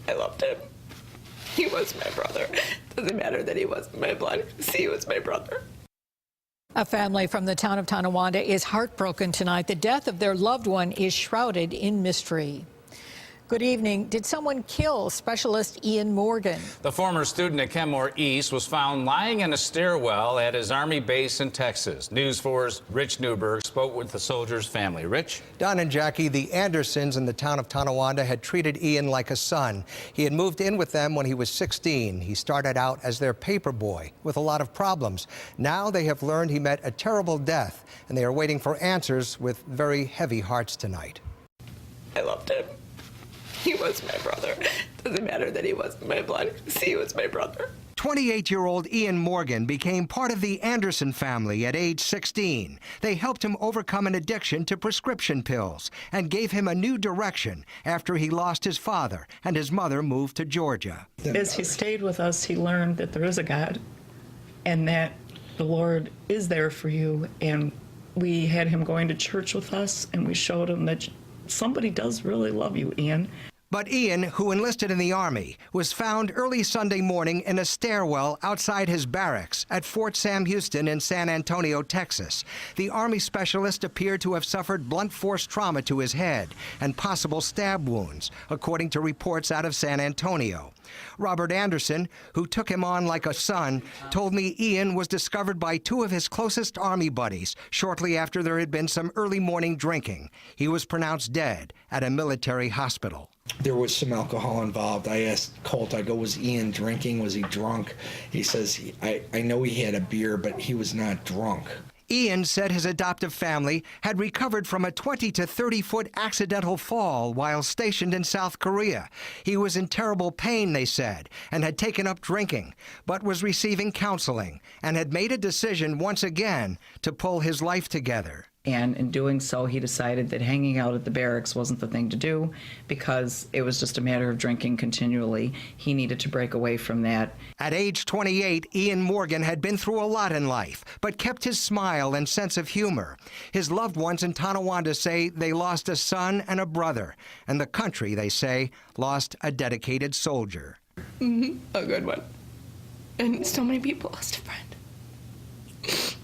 I loved him. He was my brother. Doesn't matter that he wasn't my blood, because he was my brother. A family from the town of Tonawanda is heartbroken tonight. The death of their loved one is shrouded in mystery. Good evening. Did someone kill specialist Ian Morgan? The former student at Kenmore East was found lying in a stairwell at his Army base in Texas. News 4's Rich Newberg spoke with the soldier's family. Rich? Don and Jackie, the Andersons in the town of Tonawanda had treated Ian like a son. He had moved in with them when he was 16. He started out as their paper boy with a lot of problems. Now they have learned he met a terrible death, and they are waiting for answers with very heavy hearts tonight. I loved him. He was my brother. Doesn't matter that he wasn't my blood, because he was my brother. 28-year-old Ian Morgan became part of the Anderson family at age 16. They helped him overcome an addiction to prescription pills and gave him a new direction after he lost his father and his mother moved to Georgia. As he stayed with us, he learned that there is a God and that the Lord is there for you. And we had him going to church with us, and we showed him that somebody does really love you, Ian. But Ian, who enlisted in the Army, was found early Sunday morning in a stairwell outside his barracks at Fort Sam Houston in San Antonio, Texas. The Army specialist appeared to have suffered blunt force trauma to his head and possible stab wounds, according to reports out of San Antonio. Robert Anderson, who took him on like a son, told me Ian was discovered by two of his closest Army buddies shortly after there had been some early morning drinking. He was pronounced dead at a military hospital. There was some alcohol involved. I asked Colt, I go, was Ian drinking? Was he drunk? He says, I know he had a beer, but he was not drunk. Ian said his adoptive family had recovered from a 20 to 30-foot accidental fall while stationed in South Korea. He was in terrible pain, they said, and had taken up drinking, but was receiving counseling and had made a decision once again to pull his life together. And in doing so, he decided that hanging out at the barracks wasn't the thing to do because it was just a matter of drinking continually. He needed to break away from that. At age 28, Ian Morgan had been through a lot in life, but kept his smile and sense of humor. His loved ones in Tonawanda say they lost a son and a brother, and the country, they say, lost a dedicated soldier. A good one. And so many people lost a friend.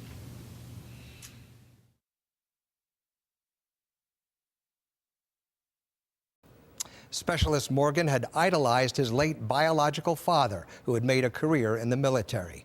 Specialist Morgan had idolized his late biological father, who had made a career in the military.